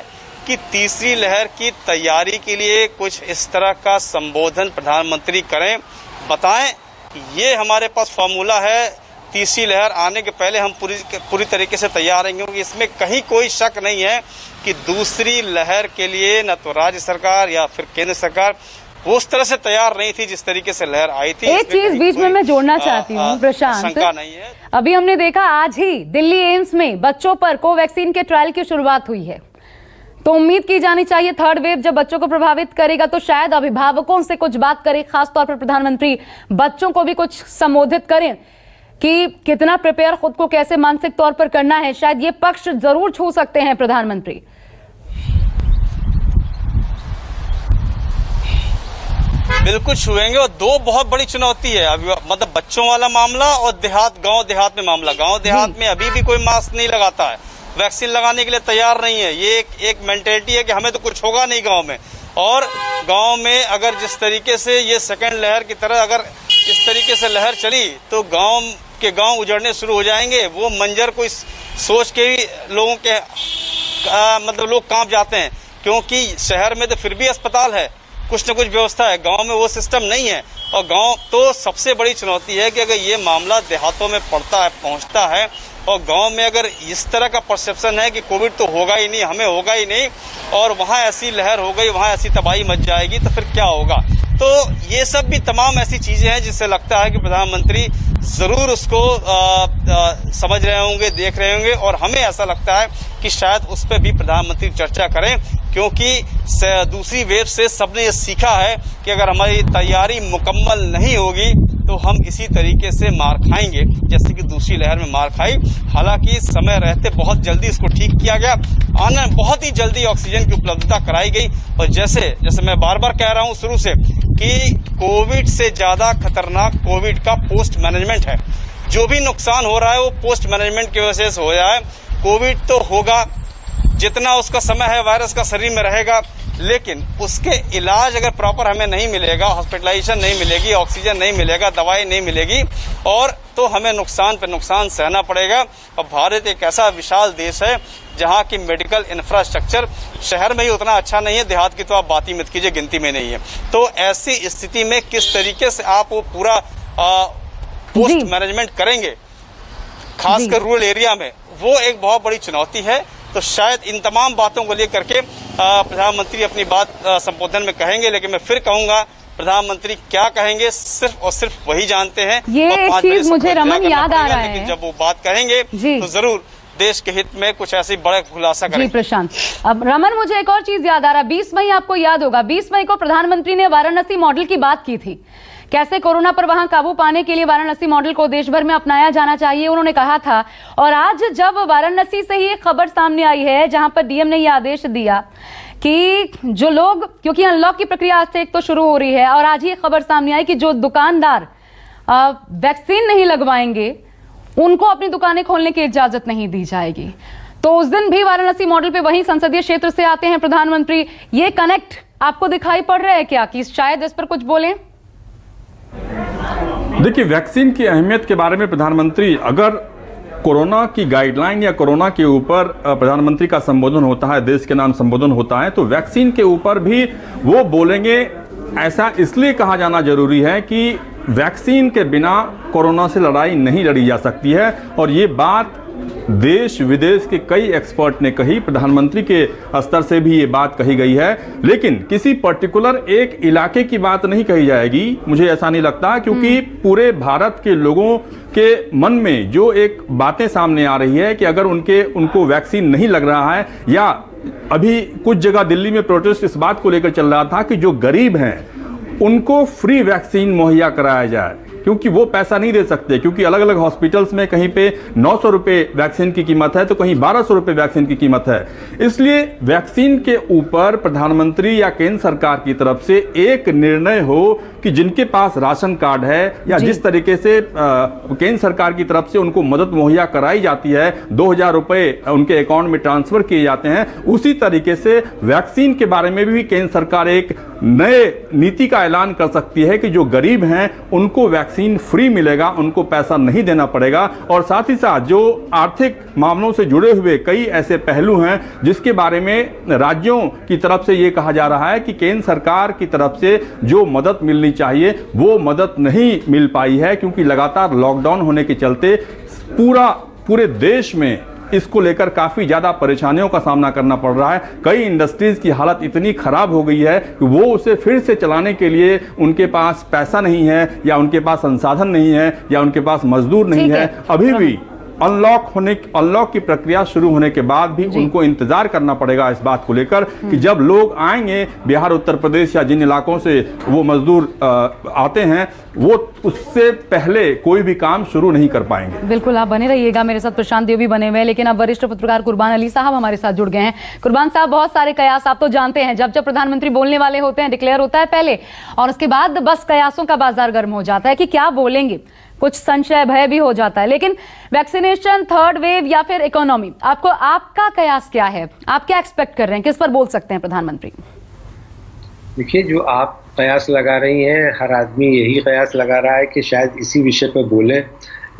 कि तीसरी लहर की तैयारी के लिए कुछ इस तरह का संबोधन प्रधानमंत्री करें, बताएं ये हमारे पास फॉर्मूला है, तीसरी लहर आने के पहले हम पूरी तरीके से तैयार रहेंगे, क्योंकि इसमें कहीं कोई शक नहीं है कि दूसरी लहर के लिए न तो राज्य सरकार या फिर केंद्र सरकार वो उस तरह से तैयार नहीं थी जिस तरीके से लहर आई थी। एक चीज बीच में मैं जोड़ना चाहती हूँ प्रशांत, शंका नहीं है। अभी हमने देखा आज ही दिल्ली एम्स में बच्चों पर कोवैक्सीन के ट्रायल की शुरुआत हुई है, तो उम्मीद की जानी चाहिए थर्ड वेव जब बच्चों को प्रभावित करेगा तो शायद अभिभावकों से कुछ बात करें, खासतौर पर प्रधानमंत्री बच्चों को भी कुछ संबोधित करें कि कितना प्रिपेयर खुद को कैसे मानसिक तौर पर करना है, शायद ये पक्ष जरूर छू सकते हैं प्रधानमंत्री। बिल्कुल छुएंगे, और दो बहुत बड़ी चुनौती है अभी, मतलब बच्चों वाला मामला और गांव देहात में मामला। गांव देहात में अभी भी कोई मास्क नहीं लगाता है, वैक्सीन लगाने के लिए तैयार नहीं है, ये एक मेंटेलिटी है कि हमें तो कुछ होगा नहीं गांव में। और गांव में अगर जिस तरीके से ये सेकेंड लहर की तरह अगर इस तरीके से लहर चली तो गांव उजड़ने शुरू हो जाएंगे। वो मंजर को सोच के ही लोगों के मतलब लोग कांप जाते हैं, क्योंकि शहर में तो फिर भी अस्पताल है, कुछ न कुछ व्यवस्था है, गांव में वो सिस्टम नहीं है। और गांव तो सबसे बड़ी चुनौती है कि अगर ये मामला देहातों में पहुंचता है और गांव में अगर इस तरह का परसेप्शन है कि कोविड तो होगा ही नहीं, हमें होगा ही नहीं, और वहां ऐसी लहर हो गई, वहां ऐसी तबाही मच जाएगी, तो फिर क्या होगा। तो ये सब भी तमाम ऐसी चीजें हैं जिससे लगता है कि प्रधानमंत्री जरूर उसको समझ रहे होंगे, देख रहे होंगे, और हमें ऐसा लगता है कि शायद उस पर भी प्रधानमंत्री चर्चा करें, क्योंकि दूसरी वेव से सबने ये सीखा है कि अगर हमारी तैयारी मुकम्मल नहीं होगी तो हम इसी तरीके से मार खाएंगे जैसे कि दूसरी लहर में मार खाई। हालांकि समय रहते बहुत जल्दी इसको ठीक किया गया, बहुत ही जल्दी ऑक्सीजन की उपलब्धता कराई गई। और जैसे मैं बार बार कह रहा हूं शुरू से कि कोविड से ज्यादा खतरनाक कोविड का पोस्ट मैनेजमेंट है। जो भी नुकसान हो रहा है वो पोस्ट मैनेजमेंट की वजह से हो रहा है। कोविड तो होगा, जितना उसका समय है वायरस का शरीर में रहेगा, लेकिन उसके इलाज अगर प्रॉपर हमें नहीं मिलेगा, हॉस्पिटलाइजेशन नहीं मिलेगी, ऑक्सीजन नहीं मिलेगा, दवाई नहीं मिलेगी, और तो हमें नुकसान पर नुकसान सहना पड़ेगा। और भारत एक ऐसा विशाल देश है जहां की मेडिकल इंफ्रास्ट्रक्चर शहर में ही उतना अच्छा नहीं है, देहात की तो आप बात ही मत कीजिए, गिनती में नहीं है। तो ऐसी स्थिति में किस तरीके से आप वो पूरा पोस्ट मैनेजमेंट करेंगे, खासकर रूरल एरिया में, वो एक बहुत बड़ी चुनौती है। तो शायद इन तमाम बातों को लेकर के प्रधानमंत्री अपनी बात संबोधन में कहेंगे, लेकिन मैं फिर कहूंगा प्रधानमंत्री क्या कहेंगे सिर्फ और सिर्फ वही जानते हैं। ये चीज मुझे रमन याद आ रहा है, लेकिन जब वो बात कहेंगे तो जरूर देश के हित में कुछ ऐसी बड़ा खुलासा करेंगे। जी प्रशांत, अब रमन मुझे एक और चीज याद आ रहा है, 20 मई आपको याद होगा, 20 मई को प्रधानमंत्री ने वाराणसी मॉडल की बात की थी, कैसे कोरोना पर वहां काबू पाने के लिए वाराणसी मॉडल को देश भर में अपनाया जाना चाहिए, उन्होंने कहा था। और आज जब वाराणसी से ही एक खबर सामने आई है जहां पर डीएम ने यह आदेश दिया कि जो लोग, क्योंकि अनलॉक की प्रक्रिया आज से एक तो शुरू हो रही है, और आज ही खबर सामने आई कि जो दुकानदार वैक्सीन नहीं लगवाएंगे उनको अपनी दुकानें खोलने की इजाजत नहीं दी जाएगी। तो उस दिन भी वाराणसी मॉडल पे वहीं संसदीय क्षेत्र से आते हैं प्रधानमंत्री। ये कनेक्ट आपको दिखाई पड़ रहा है क्या कि शायद इस पर कुछ बोलें? देखिए, वैक्सीन की अहमियत के बारे में प्रधानमंत्री, अगर कोरोना की गाइडलाइन या कोरोना के ऊपर प्रधानमंत्री का संबोधन होता है, देश के नाम संबोधन होता है, तो वैक्सीन के ऊपर भी वो बोलेंगे। ऐसा इसलिए कहा जाना जरूरी है कि वैक्सीन के बिना कोरोना से लड़ाई नहीं लड़ी जा सकती है, और ये बात देश विदेश के कई एक्सपर्ट ने कही, प्रधानमंत्री के स्तर से भी ये बात कही गई है। लेकिन किसी पर्टिकुलर एक इलाके की बात नहीं कही जाएगी, मुझे ऐसा नहीं लगता, क्योंकि पूरे भारत के लोगों के मन में जो एक बातें सामने आ रही है कि अगर उनको वैक्सीन नहीं लग रहा है, या अभी कुछ जगह दिल्ली में प्रोटेस्ट इस बात को लेकर चल रहा था कि जो गरीब हैं उनको फ्री वैक्सीन मुहैया कराया जाए, क्योंकि वो पैसा नहीं दे सकते, क्योंकि अलग अलग हॉस्पिटल्स में कहीं पे 900 रुपये वैक्सीन की कीमत है तो कहीं 1200 रुपये वैक्सीन की कीमत है। इसलिए वैक्सीन के ऊपर प्रधानमंत्री या केंद्र सरकार की तरफ से एक निर्णय हो कि जिनके पास राशन कार्ड है या जिस तरीके से केंद्र सरकार की तरफ से उनको मदद मुहैया कराई जाती है, 2000 रुपये उनके अकाउंट में ट्रांसफर किए जाते हैं, उसी तरीके से वैक्सीन के बारे में भी केंद्र सरकार एक नए नीति का ऐलान कर सकती है कि जो गरीब हैं उनको वैक्सीन फ्री मिलेगा, उनको पैसा नहीं देना पड़ेगा। और साथ ही साथ जो आर्थिक मामलों से जुड़े हुए कई ऐसे पहलू हैं जिसके बारे में राज्यों की तरफ से ये कहा जा रहा है कि केंद्र सरकार की तरफ से जो मदद मिलनी चाहिए वो मदद नहीं मिल पाई है, क्योंकि लगातार लॉकडाउन होने के चलते पूरे देश में इसको लेकर काफी ज्यादा परेशानियों का सामना करना पड़ रहा है। कई इंडस्ट्रीज की हालत इतनी खराब हो गई है कि वो उसे फिर से चलाने के लिए उनके पास पैसा नहीं है, या उनके पास संसाधन नहीं है, या उनके पास मजदूर नहीं है। अभी भी अनलॉक की प्रक्रिया शुरू होने के बाद भी उनको इंतजार करना पड़ेगा इस बात को लेकर कि जब लोग आएंगे बिहार, उत्तर प्रदेश या जिन इलाकों से वो मजदूर आते हैं, वो उससे पहले कोई भी काम शुरू नहीं कर पाएंगे। बिल्कुल, आप बने रहिएगा। मेरे साथ प्रशांत देव भी बने हुए हैं, लेकिन अब वरिष्ठ पत्रकार कुर्बान अली साहब हमारे साथ जुड़ गए हैं। कुर्बान साहब, बहुत सारे कयास आप तो जानते हैं, जब प्रधानमंत्री बोलने वाले होते हैं, डिक्लेयर होता है पहले, और उसके बाद बस कयासों का बाजार गर्म हो जाता है कि क्या बोलेंगे, कुछ संशय भय भी हो जाता है। लेकिन वैक्सीनेशन, थर्ड वेव या फिर इकोनॉमी, आपका कयास क्या है? आप क्या एक्सपेक्ट कर रहे हैं, किस पर बोल सकते हैं प्रधानमंत्री? देखिए, जो आप कयास लगा रही हैं, हर आदमी यही कयास लगा रहा है कि शायद इसी विषय पर बोलें,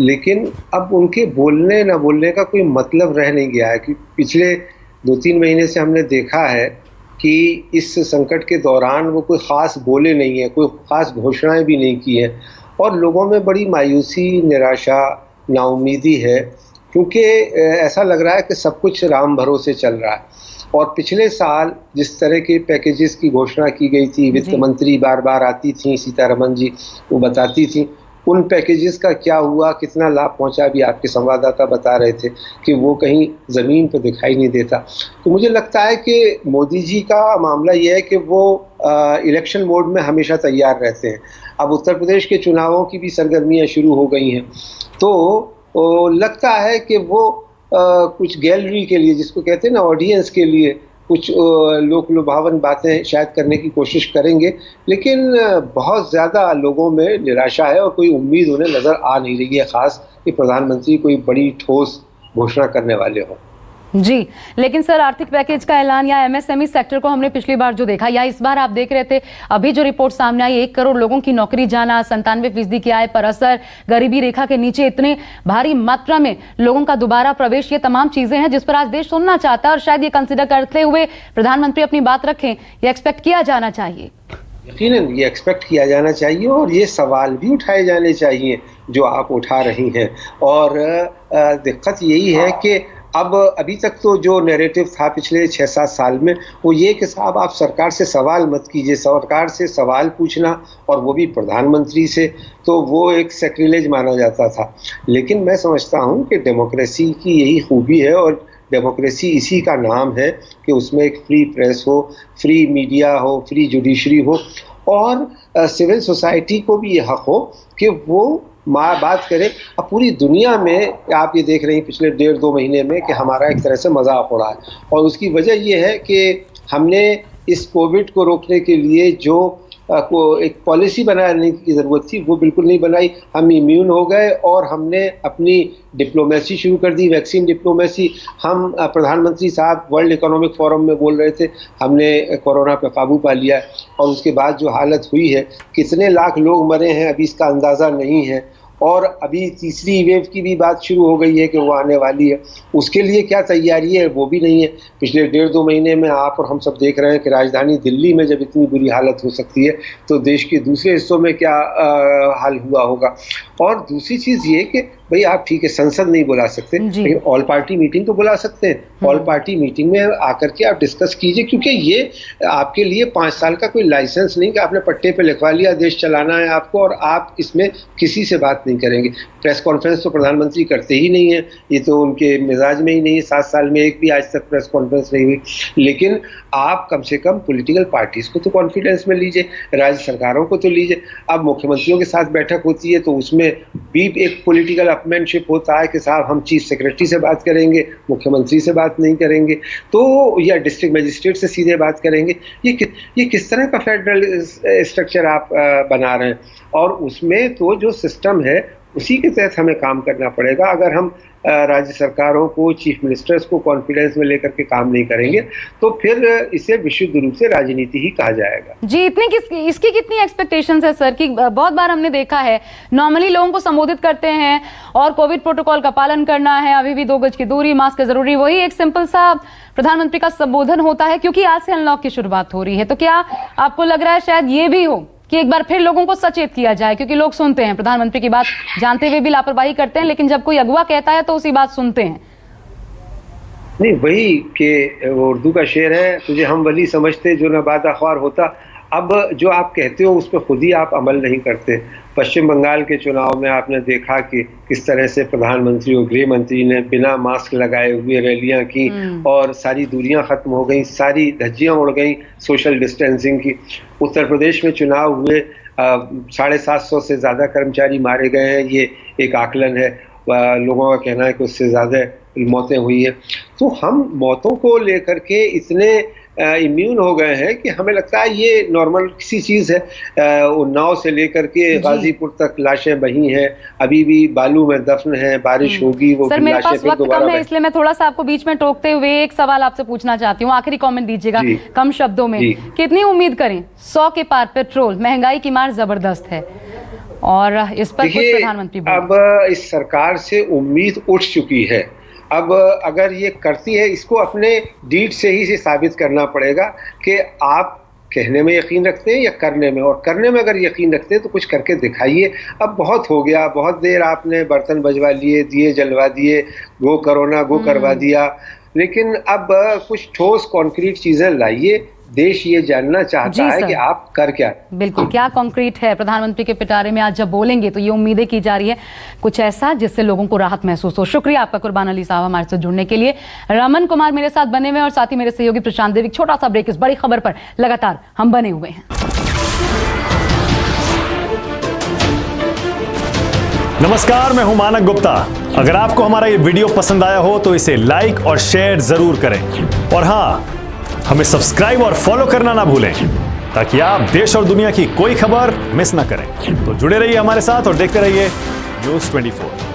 लेकिन अब उनके बोलने ना बोलने का कोई मतलब रह नहीं गया है। कि पिछले 2-3 महीने से हमने देखा है कि इस संकट के दौरान वो कोई ख़ास बोले नहीं है, कोई ख़ास घोषणाएं भी नहीं की हैं, और लोगों में बड़ी मायूसी, निराशा, नाउमीदी है, क्योंकि ऐसा लग रहा है कि सब कुछ राम भरोसे चल रहा है। और पिछले साल जिस तरह के पैकेजेस की घोषणा की गई थी, वित्त मंत्री बार बार आती थी, सीतारमण जी वो बताती थी, उन पैकेजेस का क्या हुआ, कितना लाभ पहुंचा, भी आपके संवाददाता बता रहे थे कि वो कहीं ज़मीन पर दिखाई नहीं देता। तो मुझे लगता है कि मोदी जी का मामला ये है कि वो इलेक्शन मोड में हमेशा तैयार रहते हैं। अब उत्तर प्रदेश के चुनावों की भी सरगर्मियां शुरू हो गई हैं, तो लगता है कि वो कुछ गैलरी के लिए, जिसको कहते हैं ना, ऑडियंस के लिए कुछ लोक लुभावन बातें शायद करने की कोशिश करेंगे, लेकिन बहुत ज़्यादा लोगों में निराशा है और कोई उम्मीद उन्हें नज़र आ नहीं रही है ख़ास कि प्रधानमंत्री कोई बड़ी ठोस घोषणा करने वाले हों। जी, लेकिन सर, आर्थिक पैकेज का ऐलान या एमएसएमई सेक्टर को हमने पिछली बार जो देखा, या इस बार आप देख रहे थे, अभी जो रिपोर्ट सामने आई, 1 करोड़ लोगों की नौकरी जाना, 97% की आय पर असर, गरीबी रेखा के नीचे इतने भारी मात्रा में लोगों का दोबारा प्रवेश, ये तमाम चीजें हैं जिस पर आज देश सुनना चाहता है, और शायद ये कंसिडर करते हुए प्रधानमंत्री अपनी बात रखें, ये एक्सपेक्ट किया जाना चाहिए। यकीनन ये एक्सपेक्ट किया जाना चाहिए, और ये सवाल भी उठाए जाने चाहिए जो आप उठा रही हैं। और दिक्कत यही है कि अभी तक तो जो नैरेटिव था पिछले 6-7 साल में, वो ये कि साहब आप सरकार से सवाल मत कीजिए, सरकार से सवाल पूछना और वो भी प्रधानमंत्री से, तो वो एक सैक्रिलेज माना जाता था। लेकिन मैं समझता हूँ कि डेमोक्रेसी की यही खूबी है, और डेमोक्रेसी इसी का नाम है कि उसमें एक फ्री प्रेस हो, फ्री मीडिया हो, फ्री जुडिशरी हो, और सिविल सोसाइटी को भी ये हक हो कि वो बात करें। अब पूरी दुनिया में आप ये देख रहे हैं पिछले 1.5-2 महीने में कि हमारा एक तरह से मजाक हो रहा है, और उसकी वजह ये है कि हमने इस कोविड को रोकने के लिए जो को एक पॉलिसी बनाने की ज़रूरत थी, वो बिल्कुल नहीं बनाई। हम इम्यून हो गए और हमने अपनी डिप्लोमेसी शुरू कर दी, वैक्सीन डिप्लोमेसी। हम प्रधानमंत्री साहब वर्ल्ड इकोनॉमिक फोरम में बोल रहे थे, हमने कोरोना पर काबू पा लिया, और उसके बाद जो हालत हुई है, कितने लाख लोग मरे हैं अभी इसका अंदाज़ा नहीं है। और अभी तीसरी वेव की भी बात शुरू हो गई है कि वो आने वाली है, उसके लिए क्या तैयारी है वो भी नहीं है। पिछले 1.5-2 महीने में आप और हम सब देख रहे हैं कि राजधानी दिल्ली में जब इतनी बुरी हालत हो सकती है तो देश के दूसरे हिस्सों में क्या हाल हुआ होगा। और दूसरी चीज़ ये कि भाई आप ठीक है संसद नहीं बुला सकते, लेकिन ऑल पार्टी मीटिंग तो बुला सकते हैं। ऑल पार्टी मीटिंग में आकर के आप डिस्कस कीजिए, क्योंकि ये आपके लिए 5 साल का कोई लाइसेंस नहीं कि आपने पट्टे पे लिखवा लिया देश चलाना है आपको और आप इसमें किसी से बात नहीं करेंगे। प्रेस कॉन्फ्रेंस तो प्रधानमंत्री करते ही नहीं है, ये तो उनके मिजाज में ही नहीं है। 7 साल में एक भी आज तक प्रेस कॉन्फ्रेंस नहीं हुई। लेकिन आप कम से कम पॉलिटिकल पार्टीज को तो कॉन्फिडेंस में लीजिए, राज्य सरकारों को तो लीजिए। अब मुख्यमंत्रियों के साथ बैठक होती है तो उसमें भी एक पॉलिटिकल अपमैनशिप होता है कि साहब हम चीफ सेक्रेटरी से बात करेंगे, मुख्यमंत्री से बात नहीं करेंगे, तो या डिस्ट्रिक्ट मजिस्ट्रेट से सीधे बात करेंगे। ये किस तरह का फेडरल स्ट्रक्चर आप बना रहे हैं। और उसमें तो जो सिस्टम है उसी के तहत हमें काम करना पड़ेगा। अगर हम राज्य सरकारों को, चीफ मिनिस्टर्स को कॉन्फिडेंस में लेकर के काम नहीं करेंगे तो फिर इसे विशुद्ध रूप से राजनीति ही कहा जाएगा। जी, इसकी कितनी एक्सपेक्टेशंस है सर? कि बहुत बार हमने देखा है नॉर्मली लोगों को संबोधित करते हैं और कोविड प्रोटोकॉल का पालन करना है, अभी भी 2 गज की दूरी, मास्क जरूरी, वही एक सिंपल सा प्रधानमंत्री का संबोधन होता है क्योंकि आज से अनलॉक की शुरुआत हो रही है। तो क्या आपको लग रहा है शायद ये भी हो कि एक बार फिर लोगों को सचेत किया जाए, क्योंकि लोग सुनते हैं प्रधानमंत्री की बात जानते हुए भी लापरवाही करते हैं, लेकिन जब कोई अगुवा कहता है तो उसी बात सुनते हैं। नहीं, वही कि वो उर्दू का शेर है, तुझे हम वली समझते जो न बादा ख्वार होता। अब जो आप कहते हो उस पर खुद ही आप अमल नहीं करते। पश्चिम बंगाल के चुनाव में आपने देखा कि किस तरह से प्रधानमंत्री और गृह मंत्री ने बिना मास्क लगाए हुए रैलियां की और सारी दूरियां खत्म हो गई, सारी धज्जियां उड़ गई सोशल डिस्टेंसिंग की। उत्तर प्रदेश में चुनाव हुए, 750 से ज़्यादा कर्मचारी मारे गए हैं, ये एक आकलन है। लोगों का कहना है कि उससे ज़्यादा मौतें हुई हैं। तो हम मौतों को लेकर के इतने इम्यून हो गए हैं कि हमें लगता है ये नॉर्मल किसी चीज़ है। उन्नाव से लेकर के गाजीपुर तक लाशें बही हैं, अभी भी बालू में दफन है, बारिश होगी वो सर, मेरे पास वक्त कम है इसलिए मैं थोड़ा सा आपको बीच में टोकते हुए एक सवाल आपसे पूछना चाहती हूँ, आखिरी कमेंट दीजिएगा कम शब्दों में। कितनी उम्मीद करें? 100 के पार पेट्रोल, महंगाई की मार जबरदस्त है और इस पर कुछ प्रधानमंत्री अब इस सरकार से उम्मीद उठ चुकी है। अब अगर ये करती है, इसको अपने डीड से ही साबित करना पड़ेगा कि आप कहने में यकीन रखते हैं या करने में। और करने में अगर यकीन रखते हैं तो कुछ करके दिखाइए। अब बहुत हो गया, बहुत देर आपने बर्तन बजवा लिए, दिए जलवा दिए, गो कोरोना गो करवा दिया, लेकिन अब कुछ ठोस कॉन्क्रीट चीजें लाइए। देश ये जानना चाहता है कि आप कर क्या। बिल्कुल, क्या कॉन्क्रीट है? प्रधानमंत्री के पिटारे में आज जब बोलेंगे तो ये उम्मीदें की जा रही है कुछ ऐसा जिससे लोगों को राहत महसूस हो। शुक्रिया आपका कुर्बान अली साहब हमारे साथ जुड़ने के लिए। रमन कुमार मेरे साथ बने हुए और साथ ही मेरे सहयोगी प्रशांत देवी। छोटा सा ब्रेक, इस बड़ी खबर पर लगातार हम बने हुए हैं। नमस्कार, मैं हूं मानक गुप्ता। अगर आपको हमारा ये वीडियो पसंद आया हो तो इसे लाइक और शेयर जरूर करें और हाँ, हमें सब्सक्राइब और फॉलो करना ना भूलें ताकि आप देश और दुनिया की कोई खबर मिस ना करें। तो जुड़े रहिए हमारे साथ और देखते रहिए न्यूज़ 24।